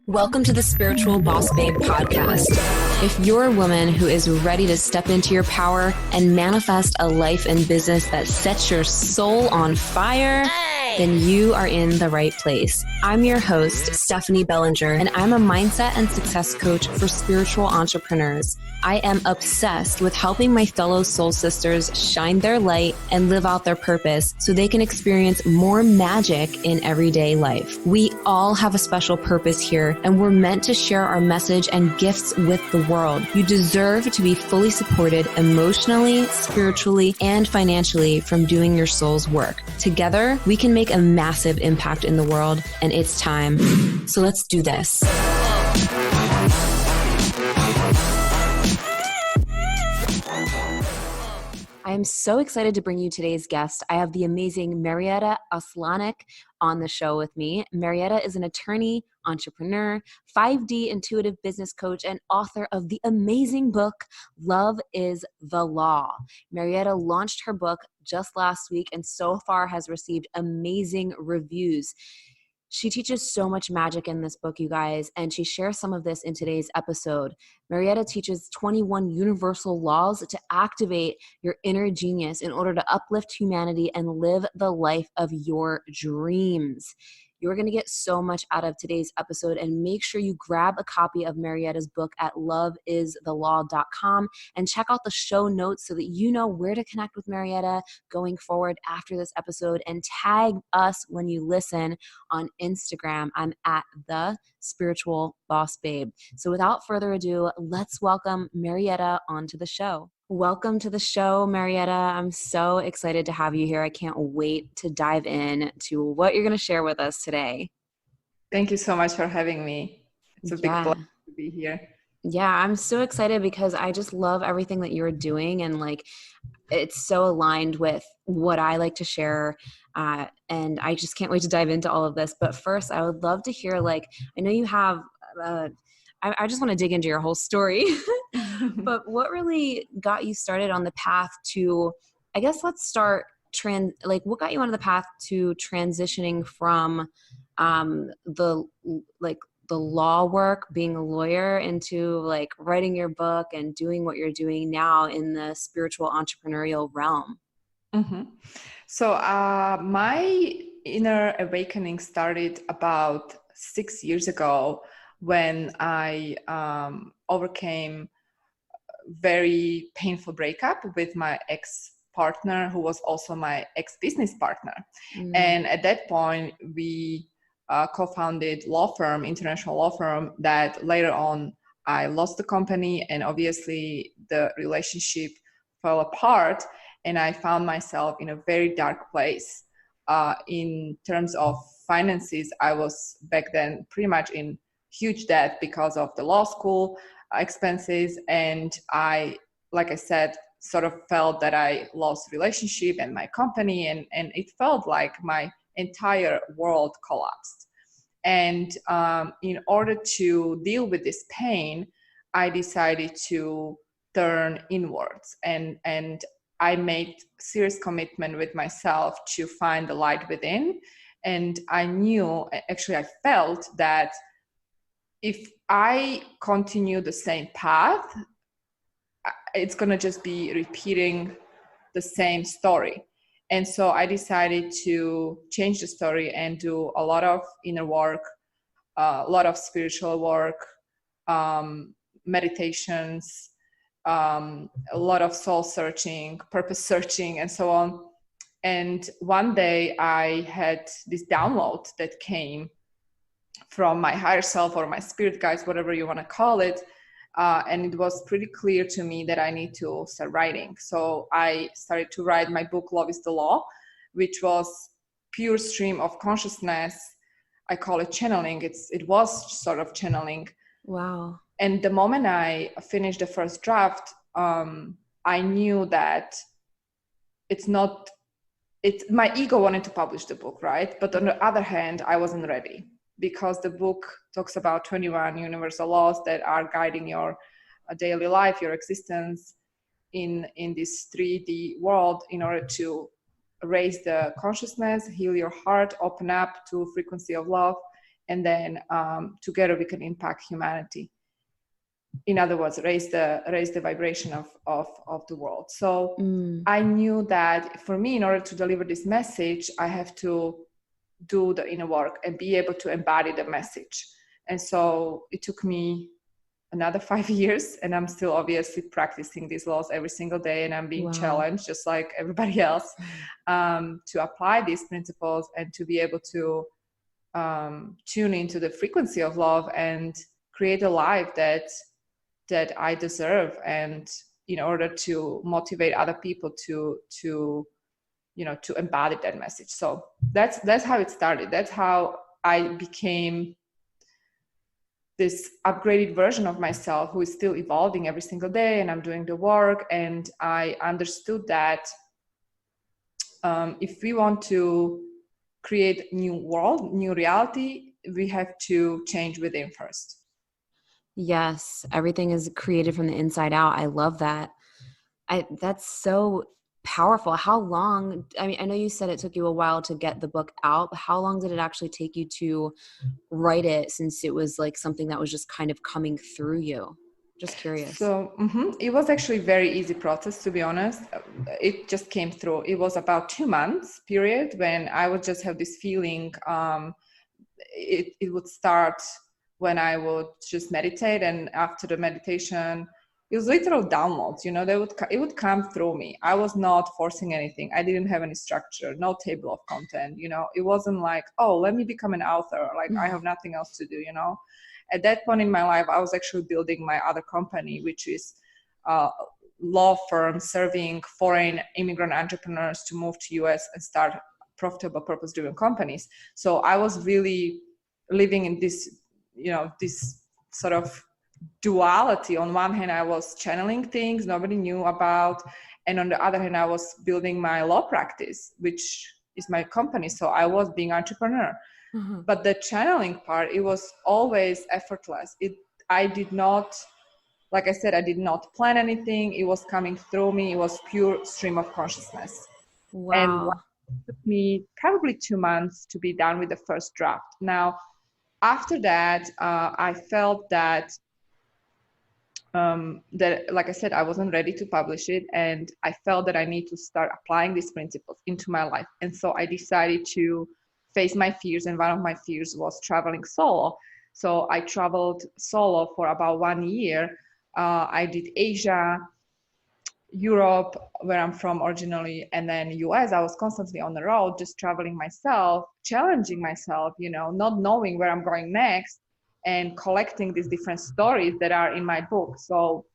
Welcome to the Spiritual Boss Babe podcast. If you're a woman who is ready to step into your power and manifest a life and business that sets your soul on fire, then you are in the right place. I'm your host, Stephanie Bellinger, and I'm a mindset and success coach for spiritual entrepreneurs. I am obsessed with helping my fellow soul sisters shine their light and live out their purpose so they can experience more magic in everyday life. We all have a special purpose here, and we're meant to share our message and gifts with the world. You deserve to be fully supported emotionally, spiritually, and financially from doing your soul's work. Together, we can make a massive impact in the world, and it's time. So let's do this. I am so excited to bring you today's guest. I have the amazing Marieta Oslanec on the show with me. Marieta is an attorney, entrepreneur, 5D intuitive business coach, and author of the amazing book, Love is the Law. Marieta launched her book just last week and so far has received amazing reviews. She teaches so much magic in this book, you guys, and she shares some of this in today's episode. Marieta teaches 21 universal laws to activate your inner genius in order to uplift humanity and live the life of your dreams. You're going to get so much out of today's episode, and make sure you grab a copy of Marieta's book at loveisthelaw.com and check out the show notes so that you know where to connect with Marieta going forward after this episode, and tag us when you listen on Instagram. I'm at the Spiritual Boss Babe. So without further ado, let's welcome Marieta onto the show. Welcome to the show, Marieta. I'm so excited to have you here. I can't wait to dive in to what you're going to share with us today. Thank you so much for having me. It's a big pleasure to be here. Yeah, I'm so excited because I just love everything that you're doing, and like it's so aligned with what I like to share. And I just can't wait to dive into all of this. But first, I would love to hear, like, I know you have I just want to dig into your whole story, but what really got you started on the path to, I guess let's start, what got you on the path to transitioning from the law work, being a lawyer, into like writing your book and doing what you're doing now in the spiritual entrepreneurial realm? Mm-hmm. So my inner awakening started about 6 years ago, when I overcame very painful breakup with my ex-partner, who was also my ex-business partner. And at that point, we co-founded international law firm, that later on I lost the company, and obviously the relationship fell apart, and I found myself in a very dark place. In terms of finances, I was back then pretty much in huge debt because of the law school expenses. And I, like I said, sort of felt that I lost relationship and my company, and it felt like my entire world collapsed. And in order to deal with this pain, I decided to turn inwards, and I made serious commitment with myself to find the light within. And I felt that if I continue the same path, it's going to just be repeating the same story. And so I decided to change the story and do a lot of inner work, a lot of spiritual work, meditations, a lot of soul searching, purpose searching, and so on. And one day I had this download that came from my higher self, or my spirit guides, whatever you want to call it. And it was pretty clear to me that I need to start writing. So I started to write my book, Love is the Law, which was pure stream of consciousness. I call it channeling. It was sort of channeling. Wow. And the moment I finished the first draft, I knew that my ego wanted to publish the book, right? But on the other hand, I wasn't ready, because the book talks about 21 universal laws that are guiding your daily life, your existence in this 3D world, in order to raise the consciousness, heal your heart, open up to frequency of love, and then together we can impact humanity. In other words, raise the vibration of the world. So I knew that for me, in order to deliver this message, I have to do the inner work and be able to embody the message. And so it took me another 5 years, and I'm still obviously practicing these laws every single day, and I'm being challenged just like everybody else to apply these principles and to be able to tune into the frequency of love and create a life that I deserve, and in order to motivate other people to embody that message. So that's how it started. That's how I became this upgraded version of myself who is still evolving every single day, and I'm doing the work. And I understood that if we want to create new world, new reality, we have to change within first. Yes, everything is created from the inside out. I love that. That's so powerful. How long, I mean, I know you said it took you a while to get the book out, but how long did it actually take you to write it, since it was like something that was just kind of coming through you? Just curious. So it was actually a very easy process, to be honest. It just came through. It was about 2 months period when I would just have this feeling. It would start when I would just meditate, and after the meditation, it was literal downloads. It would come through me. I was not forcing anything. I didn't have any structure, no table of content. It wasn't like, oh, let me become an author. Like I have nothing else to do. At that point in my life, I was actually building my other company, which is a law firm serving foreign immigrant entrepreneurs to move to US and start profitable, purpose-driven companies. So I was really living in this, this sort of duality. On one hand, I was channeling things nobody knew about, and on the other hand, I was building my law practice, which is my company. So I was being entrepreneur. But the channeling part, it was always effortless. I did not, like I said, I did not plan anything. It was coming through me. It was pure stream of consciousness. And Wow. it took me probably 2 months to be done with the first draft. Now, after that, I felt that, like I said, I wasn't ready to publish it. And I felt that I need to start applying these principles into my life. And so I decided to face my fears, and one of my fears was traveling solo. So I traveled solo for about 1 year. I did Asia, Europe, where I'm from originally, and then US. I was constantly on the road, just traveling myself, challenging myself, not knowing where I'm going next, and collecting these different stories that are in my book. So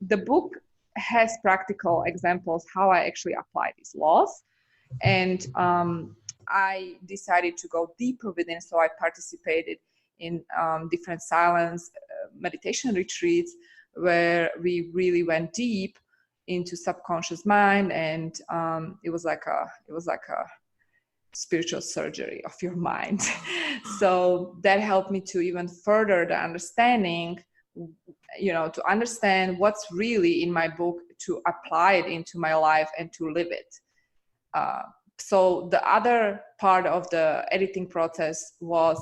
the book has practical examples how I actually apply these laws. And I decided to go deeper within. So I participated in different silence meditation retreats where we really went deep into subconscious mind, and it was like a spiritual surgery of your mind. So that helped me to even further the understanding, to understand what's really in my book, to apply it into my life and to live it. So the other part of the editing process was,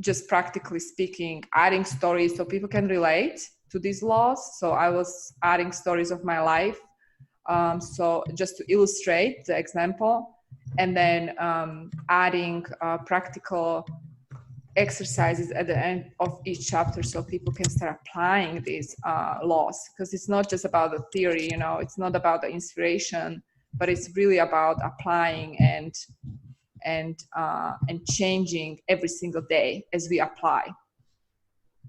just practically speaking, adding stories so people can relate to these laws. So I was adding stories of my life, so just to illustrate the example, and then adding practical exercises at the end of each chapter so people can start applying these laws, because it's not just about the theory, it's not about the inspiration, but it's really about applying and changing every single day as we apply.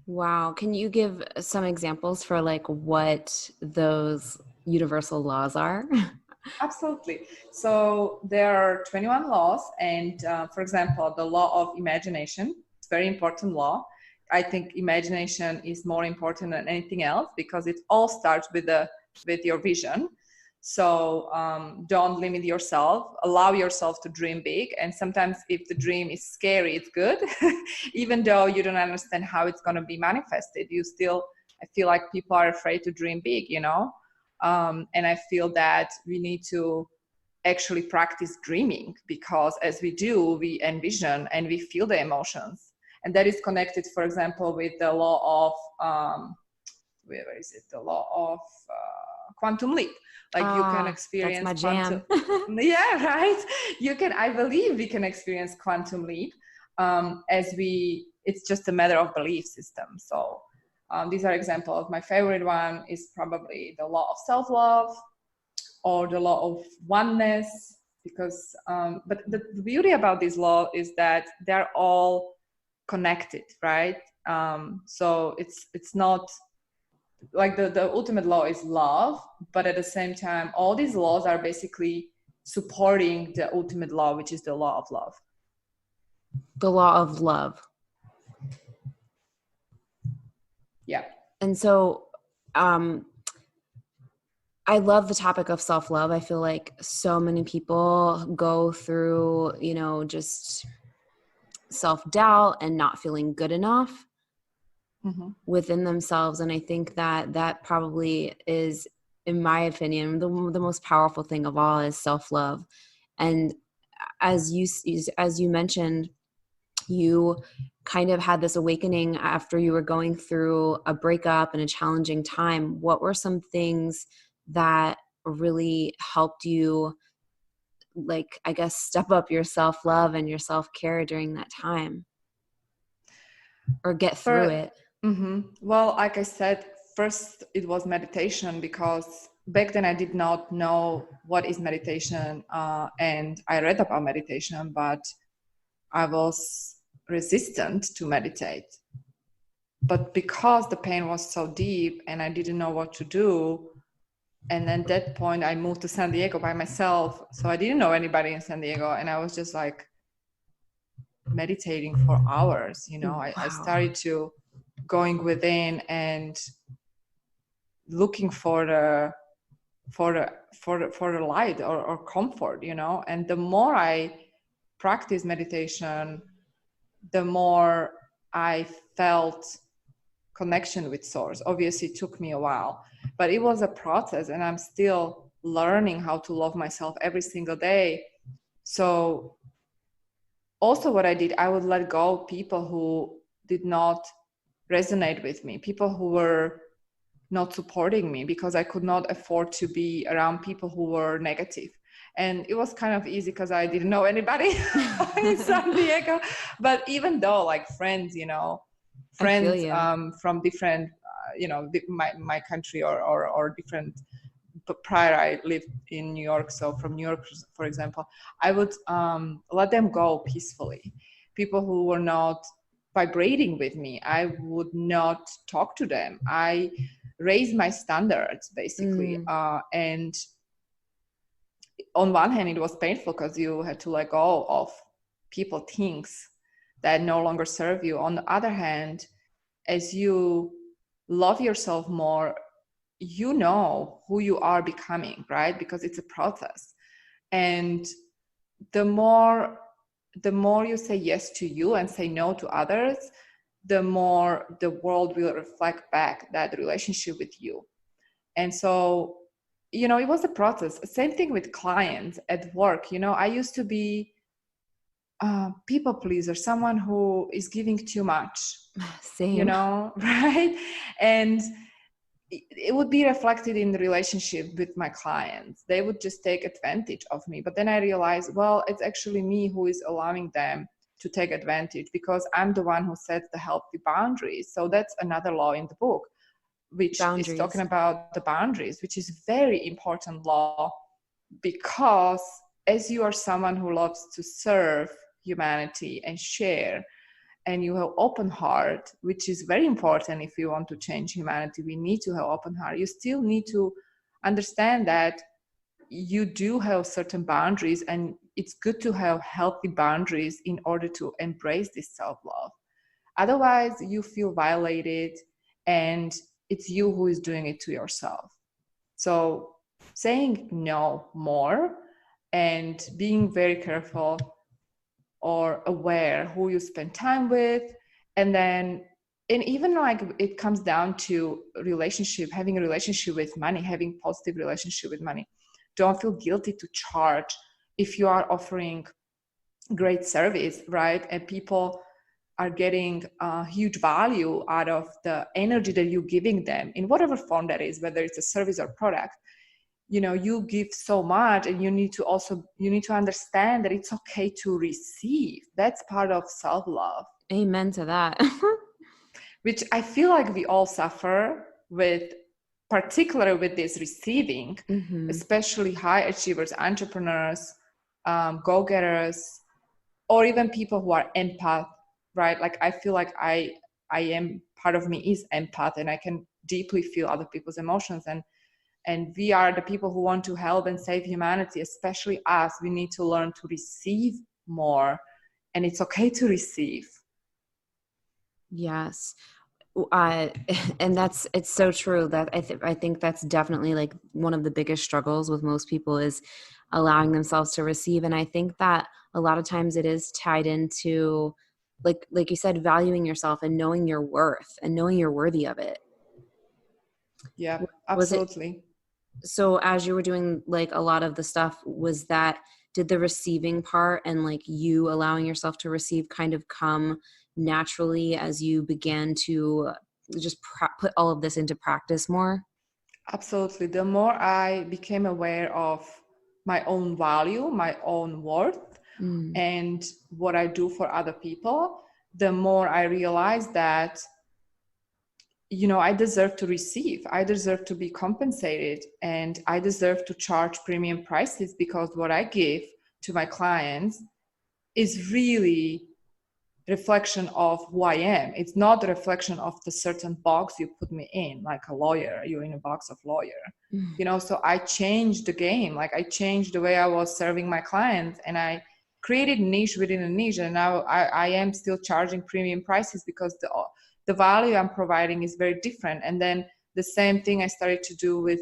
Wow. Can you give some examples for like what those universal laws are? Absolutely. So there are 21 laws, and for example, the law of imagination, it's a very important law. I think imagination is more important than anything else because it all starts with your vision. So don't limit yourself, allow yourself to dream big. And sometimes if the dream is scary, it's good. Even though you don't understand how it's going to be manifested, I feel like people are afraid to dream big, and I feel that we need to actually practice dreaming, because as we do, we envision and we feel the emotions. And that is connected, for example, with the law of, where is it? The law of quantum leap. Like you can That's experience my jam. yeah, right. I believe we can experience quantum leap it's just a matter of belief system. So these are examples. My favorite one is probably the law of self-love or the law of oneness, because, but the beauty about this law is that they're all connected, right? So it's not like the ultimate law is love, but at the same time, all these laws are basically supporting the ultimate law, which is the law of love. The law of love. Yeah. And so, I love the topic of self-love. I feel like so many people go through, just self-doubt and not feeling good enough within themselves. And I think that probably is, in my opinion, the most powerful thing of all is self-love. And as you mentioned, you kind of had this awakening after you were going through a breakup and a challenging time. What were some things that really helped you, like, I guess, step up your self-love and your self-care during that time, or get through it? Well, like I said, first it was meditation, because back then I did not know what is meditation, and I read about meditation, but I was resistant to meditate. But because the pain was so deep and I didn't know what to do, and at that point I moved to San Diego by myself, so I didn't know anybody in San Diego, and I was just like meditating for hours. Wow. I started to going within and looking for the light or comfort, and the more I practiced meditation, the more I felt connection with source. Obviously it took me a while, but it was a process, and I'm still learning how to love myself every single day. So also what I did, I would let go of people who did not resonate with me, people who were not supporting me, because I could not afford to be around people who were negative. And it was kind of easy because I didn't know anybody in San Diego. But even though, like, friends, I feel you. from different, my country or different. But prior, I lived in New York, so from New York, for example, I would let them go peacefully. People who were not vibrating with me, I would not talk to them. I raised my standards, basically. And on one hand, it was painful because you had to let go of people, things that no longer serve you. On the other hand, as you love yourself more, you know who you are becoming, right? Because it's a process. And the more you say yes to you and say no to others, the more the world will reflect back that relationship with you. And so, it was a process. Same thing with clients at work. I used to be a people pleaser, someone who is giving too much. Same. Right? And it would be reflected in the relationship with my clients. They would just take advantage of me. But then I realized, well, it's actually me who is allowing them to take advantage, because I'm the one who sets the healthy boundaries. So that's another law in the book, which is talking about the boundaries, which is very important law, because as you are someone who loves to serve humanity and share, and you have open heart, which is very important. If you want to change humanity, we need to have open heart. You still need to understand that you do have certain boundaries, and it's good to have healthy boundaries in order to embrace this self-love. Otherwise you feel violated, and it's you who is doing it to yourself. So saying no more and being very careful or aware who you spend time with. And even like it comes down to relationship, having a relationship with money, having positive relationship with money. don't feel guilty to charge if you are offering great service, right? And people are getting huge value out of the energy that you're giving them in whatever form that is, whether it's a service or product. You know, you give so much, and you need to understand that it's okay to receive. That's part of self-love. Amen to that. Which I feel like we all suffer with, particularly with this receiving, especially high achievers, entrepreneurs, go-getters, or even people who are empath, right? Like I feel like I am, part of me is empath, and I can deeply feel other people's emotions, and we are the people who want to help and save humanity, especially us. We need to learn to receive more, and it's okay to receive. Yes. And it's so true that I think that's definitely like one of the biggest struggles with most people is allowing themselves to receive. And I think that a lot of times it is tied into, like you said, valuing yourself and knowing your worth and knowing you're worthy of it. Yeah, Was it, absolutely. so as you were doing like a lot of the stuff, did the receiving part and like you allowing yourself to receive kind of come naturally as you began to just put all of this into practice more? Absolutely. The more I became aware of my own value, my own worth, and what I do for other people, the more I realized that, you know, I deserve to receive, I deserve to be compensated, and I deserve to charge premium prices, because what I give to my clients is really reflection of who I am. It's not a reflection of the certain box you put me in, like a lawyer, you're in a box of lawyer. You know, so I changed the game. Like I changed the way I was serving my clients, and I created niche within a niche. And now I am still charging premium prices, because the value I'm providing is very different. And then the same thing I started to do with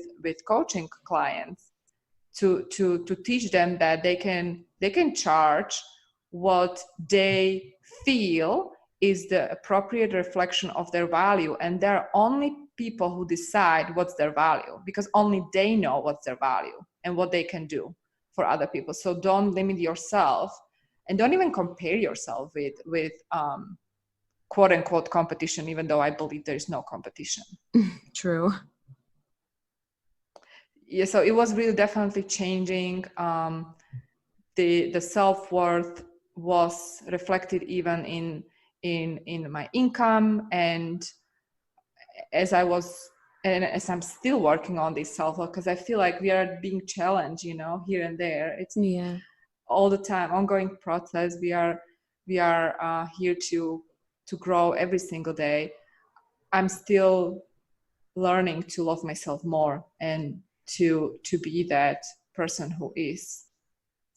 coaching clients, to teach them that they can charge what they feel is the appropriate reflection of their value, and there are only people who decide what's their value, because only they know what's their value and what they can do for other people. So don't limit yourself, and don't even compare yourself with quote unquote competition, even though I believe there is no competition. True. Yeah, so it was really definitely changing. The self-worth was reflected even in my income, and as I'm still working on this self-worth, because I feel like we are being challenged, you know, here and there. It's all the time ongoing process. We are here to grow every single day. I'm still learning to love myself more, and to be that person who is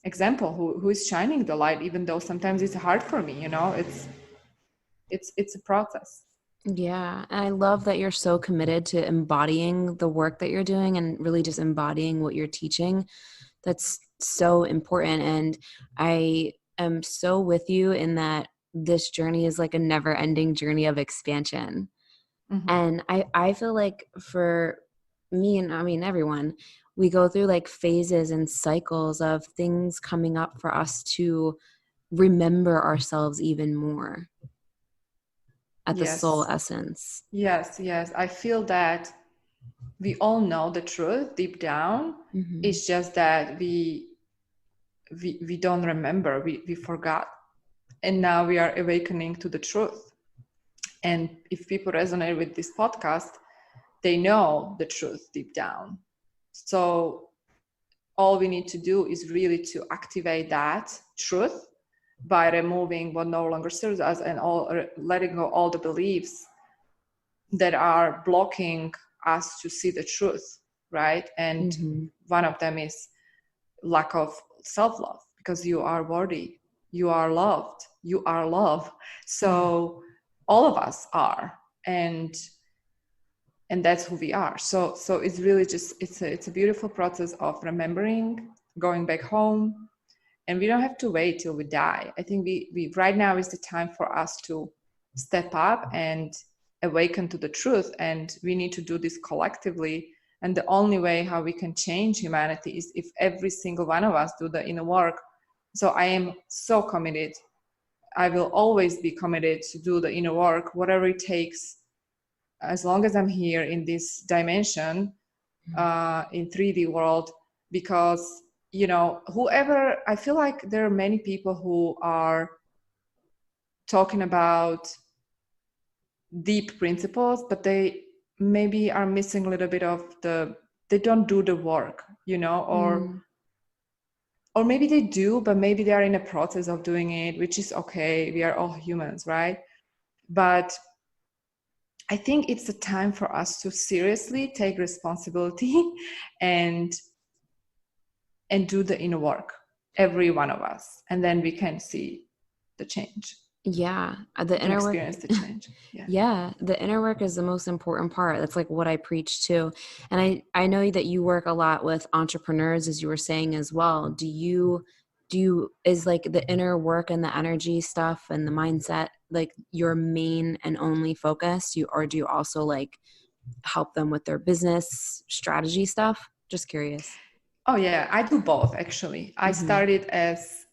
example, who is shining the light, even though sometimes it's hard for me, you know. It's a process. Yeah. And I love that you're so committed to embodying the work that you're doing and really just embodying what you're teaching. That's so important. And I am so with you in that this journey is like a never ending journey of expansion. And I feel like for me, and I mean everyone, we go through like phases and cycles of things coming up for us to remember ourselves even more at the soul essence. Yes. I feel that we all know the truth deep down. It's just that we don't remember, we forgot, and now we are awakening to the truth. And if people resonate with this podcast, they know the truth deep down. So all we need to do is really to activate that truth by removing what no longer serves us, and letting go all the beliefs that are blocking us to see the truth, right? And one of them is lack of self-love, because you are worthy, you are loved, you are love. So all of us are, and that's who we are. So it's really just it's a beautiful process of remembering, going back home. And we don't have to wait till we die. I think we right now is the time for us to step up and awaken to the truth, and we need to do this collectively, And the only way how we can change humanity is if every single one of us do the inner work. So I am so committed. I will always be committed to do the inner work, whatever it takes, as long as I'm here in this dimension, in 3D world, because, you know, whoever, I feel like there are many people who are talking about deep principles, but they maybe are missing a little bit of they don't do the work, you know, or maybe they do, but maybe they are in a process of doing it, which is okay. We are all humans, right? But I think it's a time for us to seriously take responsibility and do the inner work, every one of us, and then we can see the change. Yeah, We the can inner work. experience the change. Yeah. Yeah, the inner work is the most important part. That's like what I preach too. And I know that you work a lot with entrepreneurs, as you were saying as well. Is like the inner work and the energy stuff and the mindset like your main and only focus? Or do you also like help them with their business strategy stuff? Just curious. Oh yeah, I do both actually. I Mm-hmm. started as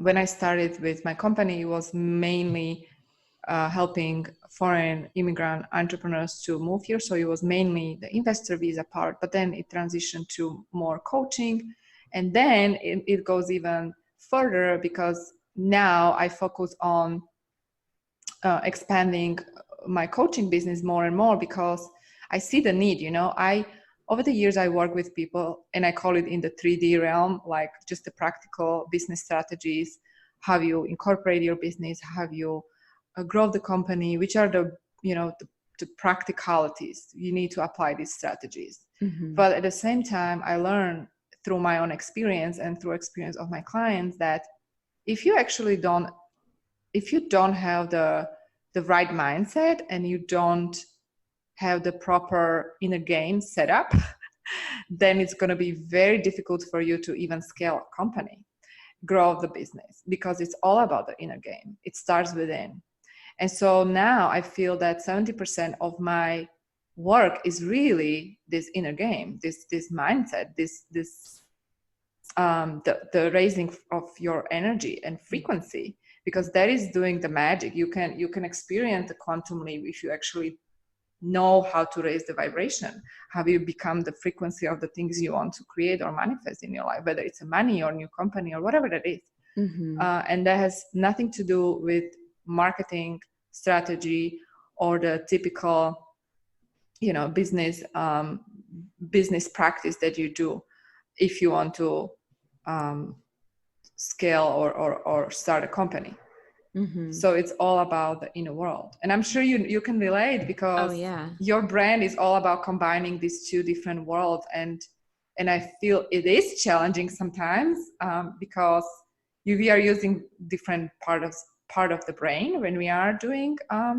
when I started with my company, it was mainly helping foreign immigrant entrepreneurs to move here. So it was mainly the investor visa part, but then it transitioned to more coaching. And then it goes even further because now I focus on expanding my coaching business more and more because I see the need, you know. Over the years I work with people and I call it in the 3D realm, like just the practical business strategies, how you incorporate your business, how you grow the company, which are the, you know, the practicalities you need to apply these strategies. Mm-hmm. But at the same time, I learn through my own experience and through experience of my clients that if you actually don't have the right mindset and you don't have the proper inner game set up, then it's going to be very difficult for you to even scale a company, grow the business, because it's all about the inner game. It starts within. And so now I feel that 70% of my work is really this inner game, this mindset, this the raising of your energy and frequency, because that is doing the magic. You can experience the quantum leap if you actually know how to raise the vibration, how you become the frequency of the things you want to create or manifest in your life, whether it's a money or new company or whatever that is. Mm-hmm. And that has nothing to do with marketing strategy or the typical, you know, business practice that you do if you want to scale or start a company. Mm-hmm. So it's all about the inner world. And I'm sure you can relate because Oh yeah. your brand is all about combining these two different worlds. And I feel it is challenging sometimes because we are using different part of the brain when we are doing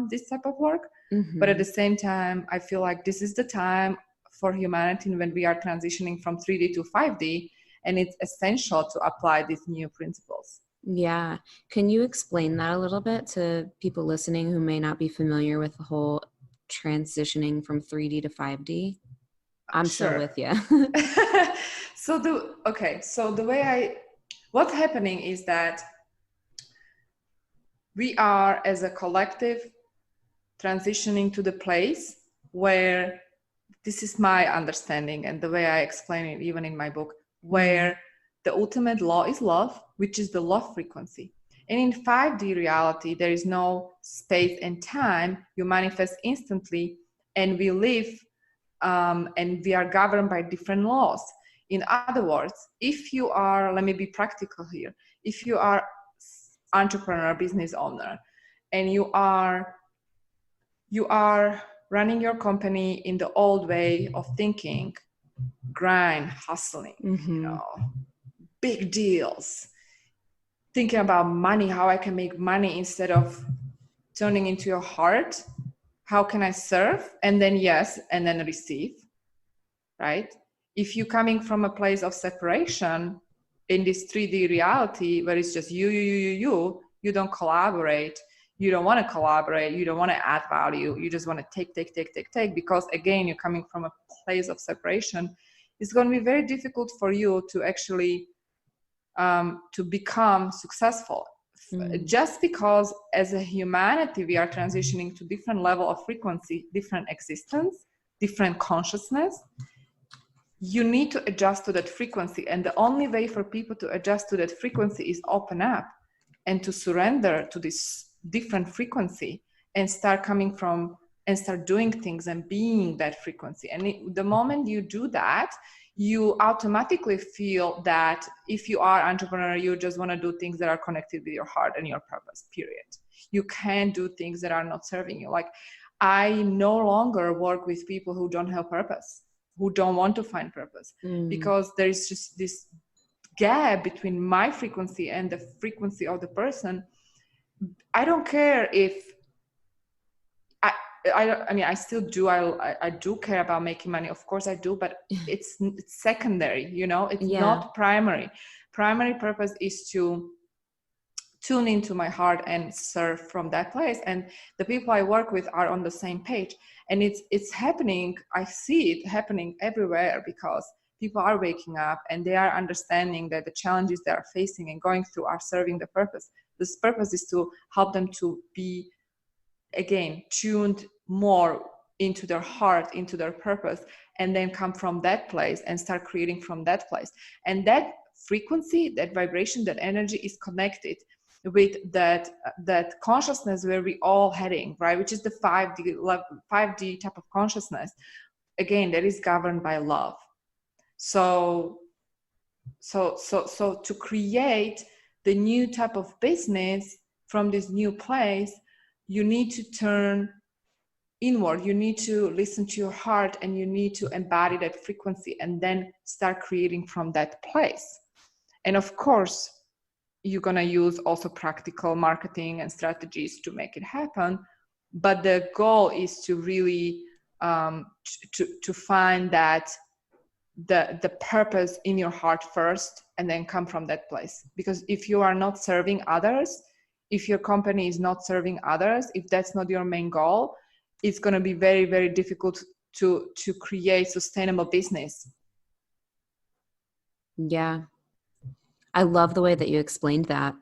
this type of work. Mm-hmm. But at the same time, I feel like this is the time for humanity when we are transitioning from 3D to 5D, and it's essential to apply these new principles. Yeah. Can you explain that a little bit to people listening who may not be familiar with the whole transitioning from 3D to 5D? I'm so Sure. with you. So the way what's happening is that we are as a collective transitioning to the place where, this is my understanding and the way I explain it even in my book, where the ultimate law is love, which is the love frequency. And in 5D reality, there is no space and time. You manifest instantly, and we live and we are governed by different laws. In other words, if you are, let me be practical here, if you are entrepreneur, business owner, and you are running your company in the old way of thinking, grind, hustling, you know, big deals, thinking about money, how I can make money instead of turning into your heart, how can I serve, and then yes, and then receive, right? If you're coming from a place of separation in this 3D reality where it's just you don't collaborate, You don't want to collaborate. You don't want to add value. You just want to take, because again, you're coming from a place of separation. It's going to be very difficult for you to actually to become successful. Just because as a humanity we are transitioning to different level of frequency, different existence, different consciousness, you need to adjust to that frequency. And the only way for people to adjust to that frequency is open up and to surrender to this different frequency and start coming from and start doing things and being that frequency. And the moment you do that, you automatically feel that if you are entrepreneur, you just want to do things that are connected with your heart and your purpose, period. You can't do things that are not serving you. Like, I no longer work with people who don't have purpose, who don't want to find purpose, because there is just this gap between my frequency and the frequency of the person. I don't care if I mean, I still do. I do care about making money. Of course I do, but it's secondary, you know, it's not primary. Primary purpose is to tune into my heart and serve from that place. And the people I work with are on the same page. And it's happening. I see it happening everywhere, because people are waking up and they are understanding that the challenges they are facing and going through are serving the purpose. This purpose is to help them to be, again, tuned more into their heart, into their purpose, and then come from that place and start creating from that place. And that frequency, that vibration, that energy is connected with that consciousness where we all heading, right? Which is the 5D type of consciousness. Again, that is governed by love. So to create the new type of business from this new place, you need to turn inward. You need to listen to your heart, and you need to embody that frequency and then start creating from that place. And of course, you're going to use also practical marketing and strategies to make it happen. But the goal is to really to find that the purpose in your heart first, and then come from that place. Because if you are not serving others, if your company is not serving others, if that's not your main goal, it's going to be very, very difficult to create sustainable business. Yeah. I love the way that you explained that.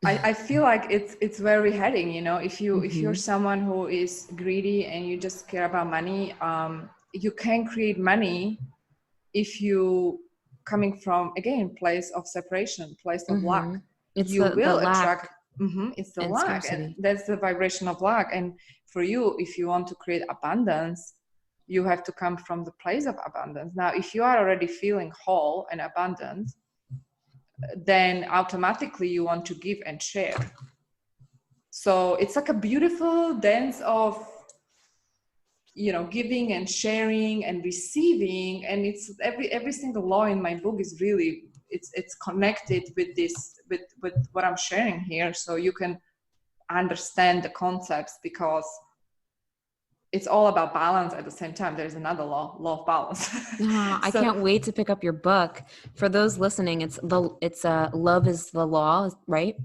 I feel like it's where we're heading, you know. If you're someone who is greedy and you just care about money, you can create money if you coming from, again, place of separation, place of lack. You will attract. It's the lack, and that's the vibration of lack. And for you, if you want to create abundance, you have to come from the place of abundance. Now, if you are already feeling whole and abundant, then automatically you want to give and share. So it's like a beautiful dance of, you know, giving and sharing and receiving. And it's every single law in my book is really, it's connected with this, with what I'm sharing here, so you can understand the concepts, because it's all about balance. At the same time, there's another law of balance. I can't wait to pick up your book. For those listening, it's Love is the Law, right?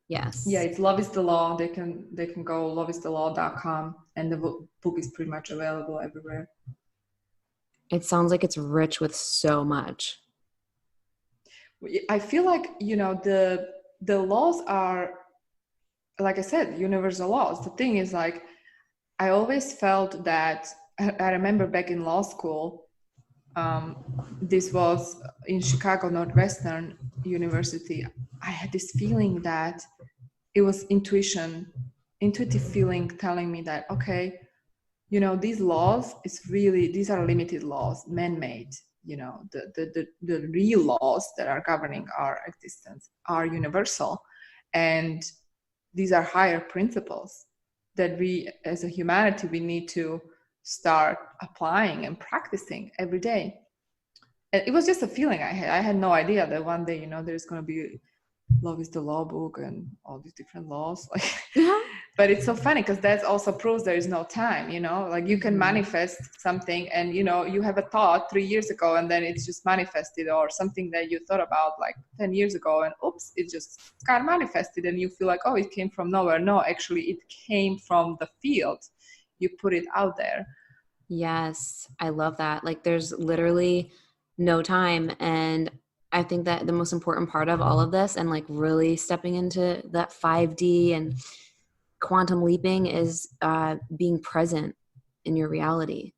Yes. Yeah, it's Love is the Law. They can go loveisthelaw.com, and the book is pretty much available everywhere. It sounds like it's rich with so much. I feel like, you know, the laws are, like I said, universal laws. The thing is, like, I always felt that, I remember back in law school, this was in Chicago Northwestern University, I had this feeling that it was intuitive feeling telling me that, okay, you know, these laws these are limited laws, man-made. You know, the real laws that are governing our existence are universal, and these are higher principles that we as a humanity, we need to start applying and practicing every day. And it was just a feeling I had no idea that one day, you know, there's going to be Love is the Law book and all these different laws. Like, but it's so funny because that also proves there is no time, you know, like you can manifest something and, you know, you have a thought 3 years ago and then it's just manifested, or something that you thought about like 10 years ago and oops, it just got manifested and you feel like, oh, it came from nowhere. No, actually it came from the field. You put it out there. Yes, I love that. Like there's literally no time. And I think that the most important part of all of this and like really stepping into that 5D and quantum leaping is being present in your reality.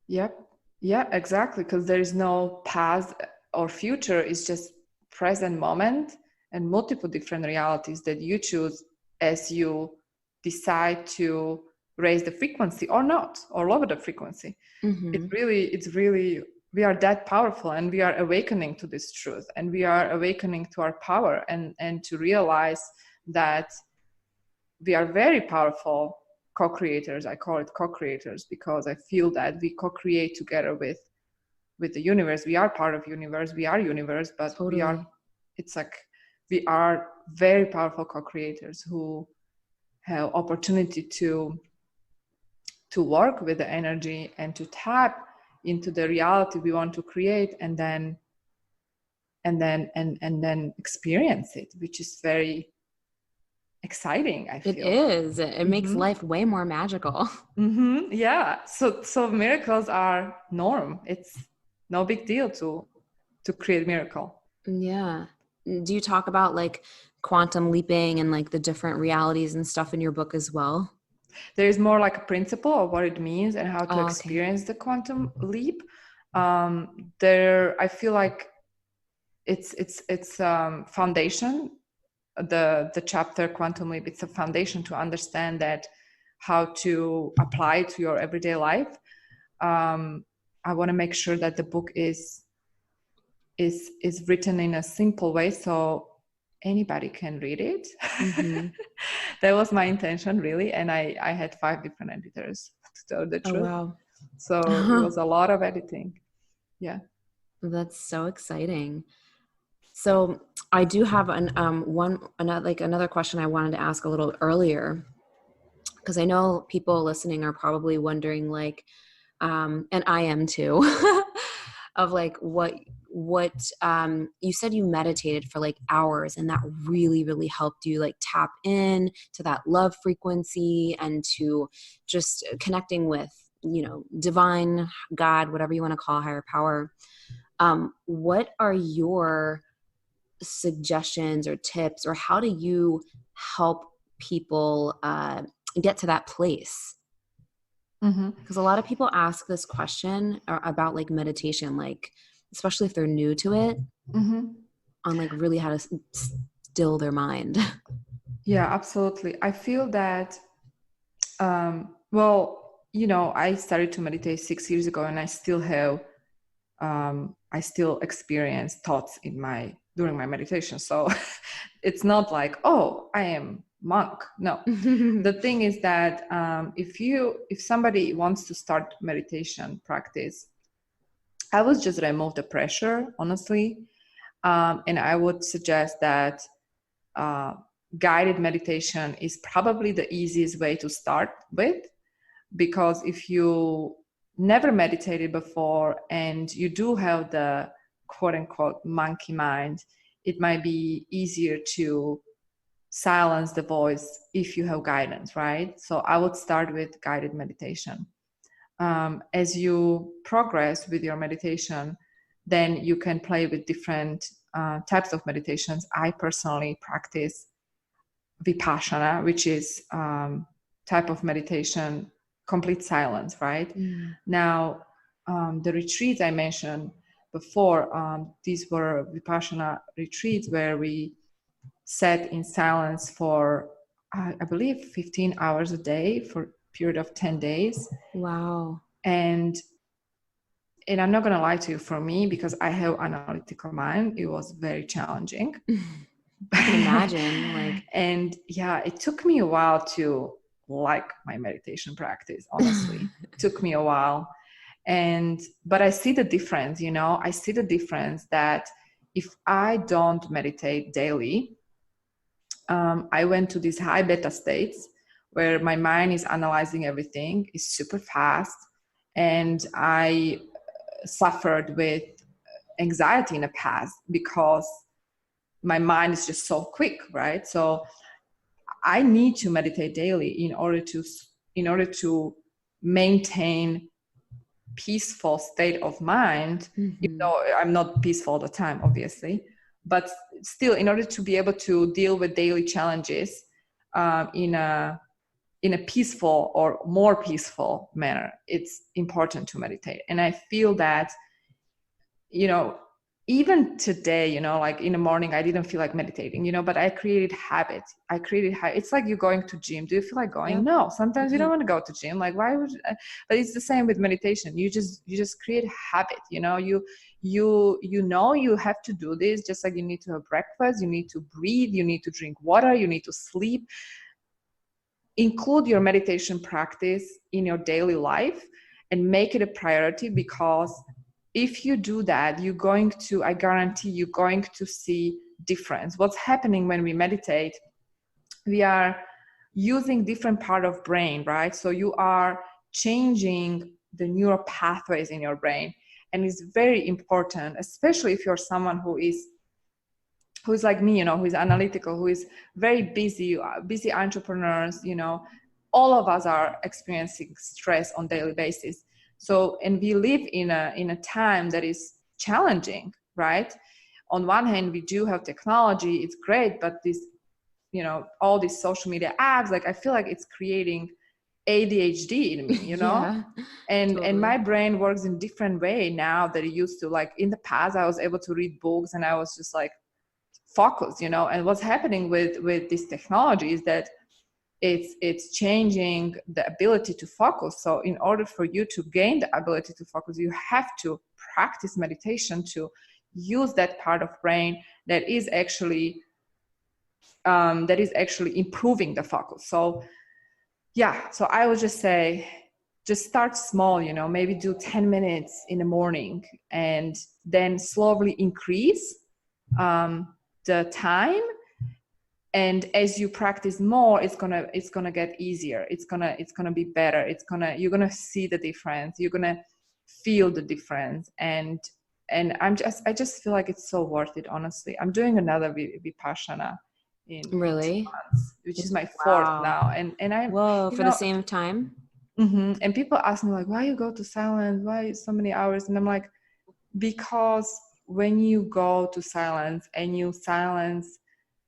Yep. Yeah, exactly. Because there is no past or future. It's just present moment and multiple different realities that you choose as you decide to raise the frequency or not, or lower the frequency. It's really, we are that powerful and we are awakening to this truth and we are awakening to our power and to realize that we are very powerful co-creators. I call it co-creators because I feel that we co-create together with the universe. We are part of universe. We are universe, but Totally. we are. It's like we are very powerful co-creators who have opportunity to work with the energy and to tap into the reality we want to create, and then experience it, which is very exciting, I feel. It is. It makes life way more magical. Yeah. So miracles are norm. It's no big deal to create miracle. Yeah. Do you talk about like quantum leaping and like the different realities and stuff in your book as well? There is more like a principle of what it means and how to Okay. experience the quantum leap. There, I feel like it's foundation. The chapter quantum leap, it's a foundation to understand that how to apply it to your everyday life. I want to make sure that the book is written in a simple way so anybody can read it. That was my intention, really, and I had 5 different editors, to tell the truth. Wow. So it was a lot of editing. Yeah. That's so exciting. So I do have another question I wanted to ask a little earlier, because I know people listening are probably wondering like, and I am too, of like what you said you meditated for like hours and that really, really helped you like tap in to that love frequency and to just connecting with, you know, divine God, whatever you want to call higher power. What are your suggestions or tips, or how do you help people get to that place? Because a lot of people ask this question about like meditation, like especially if they're new to it, on like really how to still their mind. Yeah, absolutely. I feel that well, you know, I started to meditate 6 years ago and I still have I still experience thoughts during my meditation. So it's not like, oh, I am monk. No. The thing is that if somebody wants to start meditation practice, I would just remove the pressure, honestly. And I would suggest that guided meditation is probably the easiest way to start with, because if you never meditated before and you do have the quote unquote monkey mind, it might be easier to silence the voice if you have guidance, right? So I would start with guided meditation. As you progress with your meditation, then you can play with different types of meditations. I personally practice Vipassana, which is type of meditation, complete silence, right? Now, the retreats I mentioned before, these were Vipassana retreats where we sat in silence for, I believe, 15 hours a day for a period of 10 days. Wow. And I'm not going to lie to you, for me, because I have analytical mind, it was very challenging. I can imagine. And yeah, it took me a while to like my meditation practice, honestly. It took me a while. But I see the difference, you know, I see the difference that if I don't meditate daily, I went to these high beta states where my mind is analyzing everything, is super fast. And I suffered with anxiety in the past because my mind is just so quick, right? So I need to meditate daily in order to maintain peaceful state of mind, even though I'm not peaceful all the time, obviously, but still, in order to be able to deal with daily challenges in a peaceful or more peaceful manner, it's important to meditate. And I feel that, you know, even today, you know, like in the morning, I didn't feel like meditating, you know, but I created habits. It's like you're going to gym. Do you feel like going? Yep. No, sometimes you don't want to go to gym. Like, why would, but it's the same with meditation. You just create habit, you know, you know, you have to do this, just like you need to have breakfast, you need to breathe, you need to drink water, you need to sleep. Include your meditation practice in your daily life and make it a priority, because if you do that, I guarantee you're going to see difference. What's happening when we meditate, we are using different part of brain, right? So you are changing the neural pathways in your brain. And it's very important, especially if you're someone who is like me, you know, who is analytical, who is very busy entrepreneurs, you know, all of us are experiencing stress on daily basis. So, and we live in a time that is challenging, right? On one hand, we do have technology, it's great, but this, you know, all these social media apps, like I feel like it's creating ADHD in me, you know? Yeah, And totally. my brain works in different way now that it used to. Like in the past, I was able to read books and I was just like focused, you know. And what's happening with this technology is that it's changing the ability to focus. So in order for you to gain the ability to focus, you have to practice meditation to use that part of brain that is actually improving the focus. So yeah, so I would just say, just start small, you know, maybe do 10 minutes in the morning and then slowly increase the time. And as you practice more, it's gonna get easier. It's gonna be better. You're gonna see the difference. You're gonna feel the difference. And I just feel like it's so worth it. Honestly, I'm doing another vipassana in 2 Really? months, which is my fourth Wow. now. And I, Whoa, you for the know, same time? and people ask me like, why you go to silence? Why so many hours? And I'm like, because when you go to silence and you silence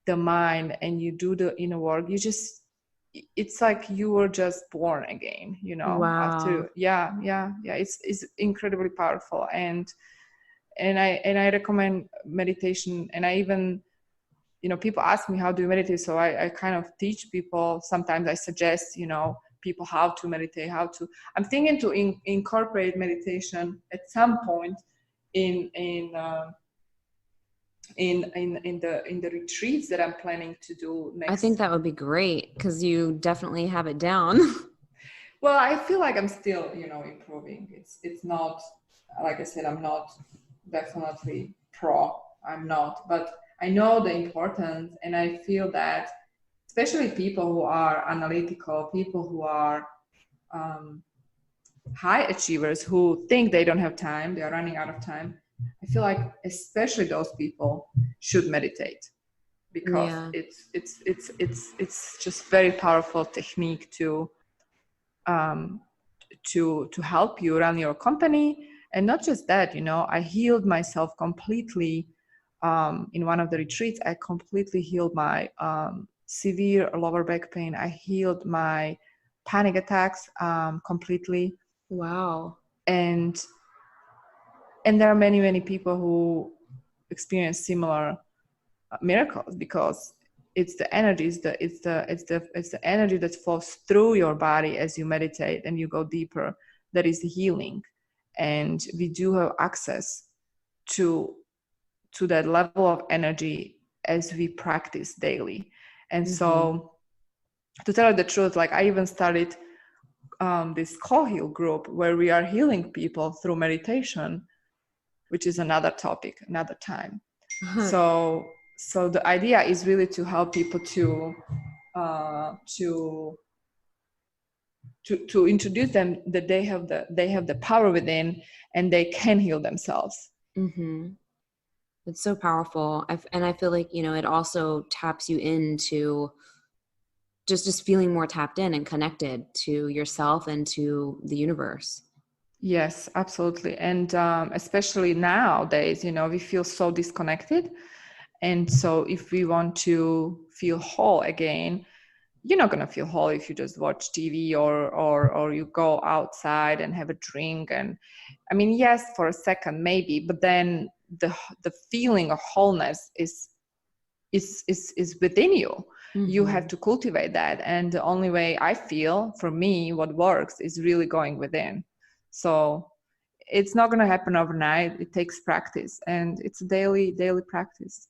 the mind and you do the inner work, it's like you were just born again, you know. Wow. After yeah, it's incredibly powerful. And I recommend meditation. And I even, you know, people ask me, how do you meditate? So I kind of teach people. Sometimes I suggest, you know, people how to meditate, I'm thinking to incorporate meditation at some point in the retreats that I'm planning to do next. I think that would be great because you definitely have it down. Well, I feel like I'm still, you know, improving. It's not, like I said, I'm not definitely pro. I'm not, but I know the importance, and I feel that especially people who are analytical, people who are high achievers, who think they don't have time, they are running out of time. I feel like especially those people should meditate, because Yeah. it's just very powerful technique to help you run your company. And not just that, you know, I healed myself completely in one of the retreats. I completely healed my severe lower back pain. I healed my panic attacks completely. Wow. And there are many people who experience similar miracles, because it's the energy, it's the energy that flows through your body as you meditate and you go deeper, that is healing. And we do have access to that level of energy as we practice daily. And so, to tell you the truth, like I even started this co-heal group where we are healing people through meditation, which is another topic, another time. So the idea is really to help people to to introduce them that they have the power within, and they can heal themselves. Mm-hmm. It's so powerful. And I feel like, you know, it also taps you into just feeling more tapped in and connected to yourself and to the universe. Yes, absolutely. And especially nowadays, you know, we feel so disconnected. And so if we want to feel whole again, you're not going to feel whole if you just watch TV or you go outside and have a drink. And I mean, yes, for a second maybe, but then the feeling of wholeness is within you. You have to cultivate that, and the only way I feel, for me, what works is really going within. So it's not going to happen overnight. It takes practice, and it's a daily practice.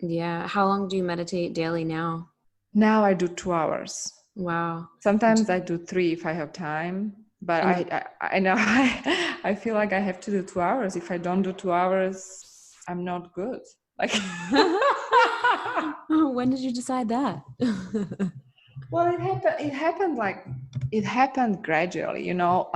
Yeah. How long do you meditate daily now? Now I do 2 hours. Wow. Sometimes I do 3 if I have time, but And I know I feel like I have to do 2 hours. If I don't do 2 hours, I'm not good. Like when did you decide that? well, it happened gradually, you know.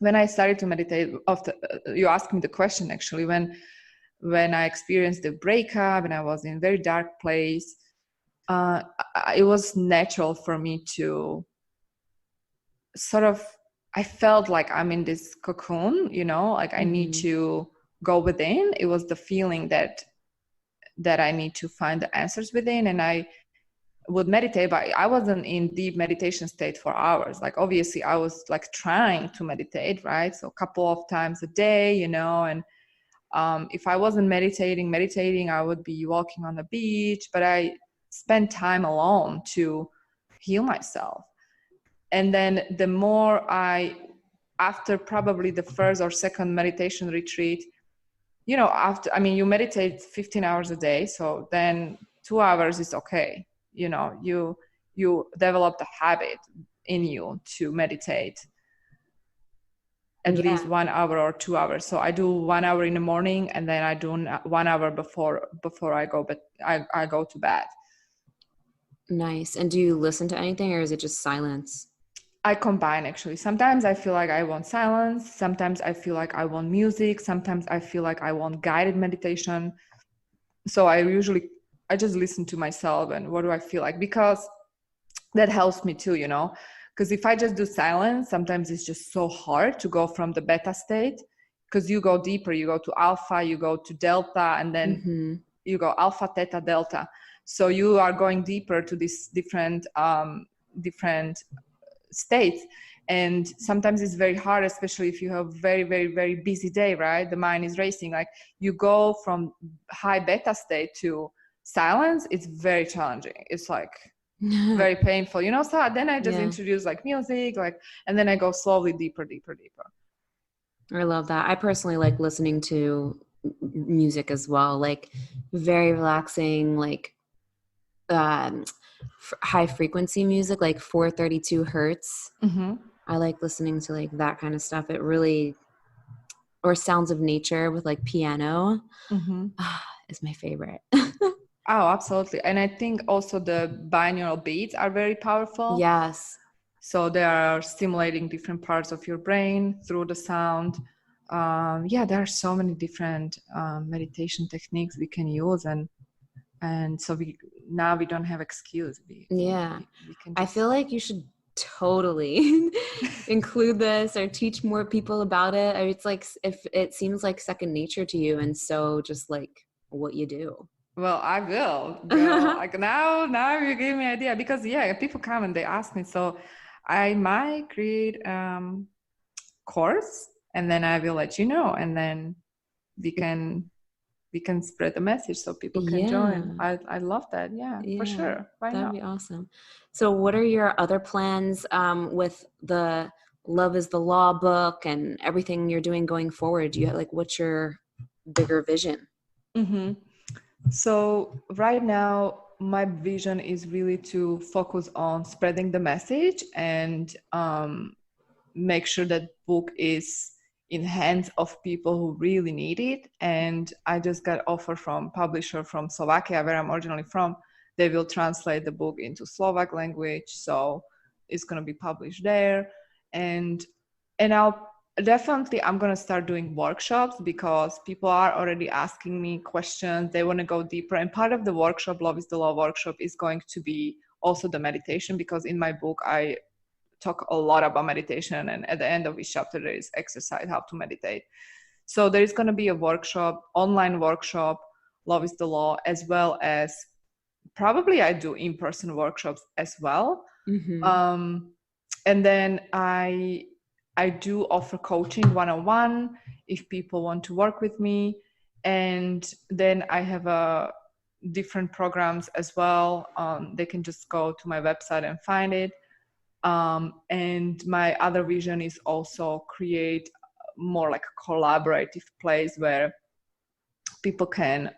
When I started to meditate, after you asked me the question, actually, when I experienced the breakup and I was in a very dark place, it was natural for me to sort of, I felt like I'm in this cocoon, you know, like I need to go within. It was the feeling that I need to find the answers within, and I would meditate, but I wasn't in deep meditation state for hours. Like obviously I was like trying to meditate, right? So a couple of times a day, you know, and if I wasn't meditating, I would be walking on the beach, but I spent time alone to heal myself. And then the more after probably the first or second meditation retreat, you know, after, I mean, you meditate 15 hours a day, so then 2 hours is okay. You know, you develop the habit in you to meditate at least Yeah. 1 hour or 2 hours. So I do 1 hour in the morning, and then I do 1 hour before I go, but I go to bed. Nice. And do you listen to anything, or is it just silence? I combine, actually. Sometimes I feel like I want silence. Sometimes I feel like I want music. Sometimes I feel like I want guided meditation. So I just listen to myself and what do I feel like, because that helps me too, you know, because if I just do silence, sometimes it's just so hard to go from the beta state, because you go deeper, you go to alpha, you go to delta, and then you go alpha, theta, delta. So you are going deeper to these different states. And sometimes it's very hard, especially if you have very, very, very busy day, right? The mind is racing. Like you go from high beta state to silence, it's very challenging. It's like very painful, you know. So then I just Yeah. introduce like music, like, and then I go slowly deeper. I love that. I personally like listening to music as well, like very relaxing, like high frequency music, like 432 hertz. I like listening to like that kind of stuff. It really, or sounds of nature with like piano is my favorite. Oh, absolutely. And I think also the binaural beats are very powerful. Yes. So they are stimulating different parts of your brain through the sound. Yeah, there are so many different meditation techniques we can use, and so we don't have excuse. We can I just. feel like you should totally include this or teach more people about it. It's like, if it seems like second nature to you, and so just like what you do. Well, I will, girl. Like now you gave me an idea, because yeah, people come and they ask me, so I might create course, and then I will let you know, and then we can spread the message so people can join. Yeah. I love that. Yeah, for Yeah, sure. Why that'd not? be awesome. So, what are your other plans with the Love is the Law book and everything you're doing going forward? Do you like, what's your bigger vision? So right now, my vision is really to focus on spreading the message, and make sure that book is in hands of people who really need it. And I just got offer from publisher from Slovakia, where I'm originally from. They will translate the book into Slovak language. So is going to be published there. And I'm going to start doing workshops because people are already asking me questions. They want to go deeper. And part of the workshop, Love is the Law workshop, is going to be also the meditation, because in my book, I talk a lot about meditation. And at the end of each chapter, there is exercise, how to meditate. So there is going to be a workshop, online workshop, Love is the Law, as well as probably I do in-person workshops as well. Mm-hmm. And then I do offer coaching one-on-one if people want to work with me. And then I have different programs as well. They can just go to my website and find it. And my other vision is also create more like a collaborative place where people can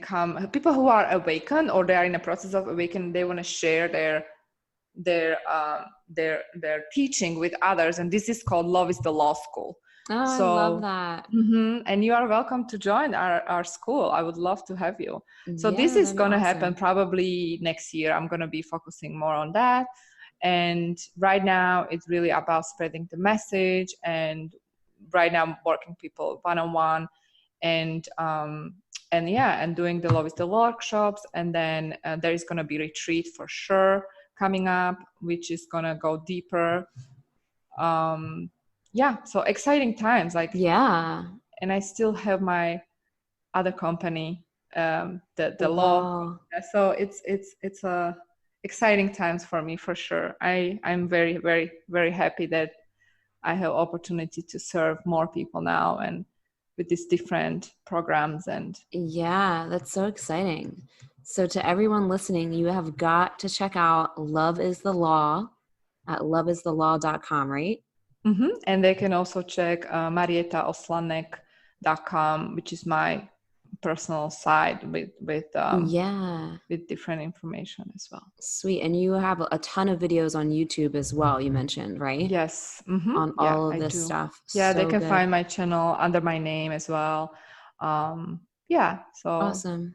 come, people who are awakened or they are in a process of awakening, they want to share their teaching with others, and this is called Love is the Law School. Oh, so, I love that. Mm-hmm, and you are welcome to join our school. I would love to have you. So this is going to happen probably next year. I'm going to be focusing more on that, and right now it's really about spreading the message. And right now I'm working people one-on-one, and doing the Love is the Law workshops. And then there is going to be retreat for sure coming up, which is gonna go deeper. So exciting times, and I still have my other company, the law. So it's exciting times for me for sure. I'm very, very, very happy that I have opportunity to serve more people now, and with these different programs. And that's so exciting. So to everyone listening, you have got to check out Love is the Law at loveisthelaw.com, right? Mm-hmm. And they can also check marietaoslanec.com, which is my personal site with different information as well. Sweet. And you have a ton of videos on YouTube as well, you mentioned, right? Yes. Mm-hmm. On all of this stuff. Yeah, so they can find my channel under my name as well. So awesome.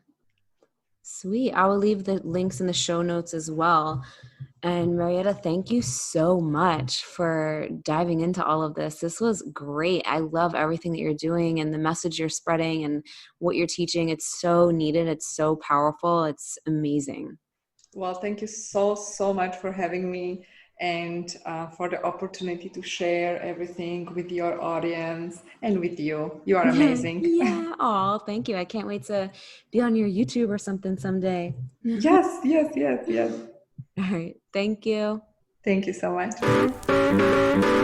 Sweet. I will leave the links in the show notes as well. And Marieta, thank you so much for diving into all of this. This was great. I love everything that you're doing and the message you're spreading and what you're teaching. It's so needed. It's so powerful. It's amazing. Well, thank you so much for having me and for the opportunity to share everything with your audience and with you. You are amazing. Yeah. Oh, thank you. I can't wait to be on your YouTube or something someday. Yes. All right. Thank you. Thank you so much.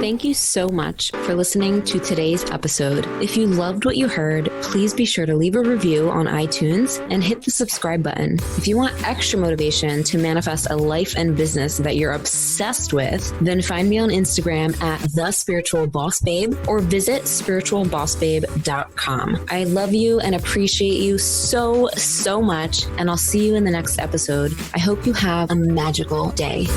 Thank you so much for listening to today's episode. If you loved what you heard, please be sure to leave a review on iTunes and hit the subscribe button. If you want extra motivation to manifest a life and business that you're obsessed with, then find me on Instagram at @thespiritualbossbabe or visit spiritualbossbabe.com. I love you and appreciate you so much, and I'll see you in the next episode. I hope you have a magical day.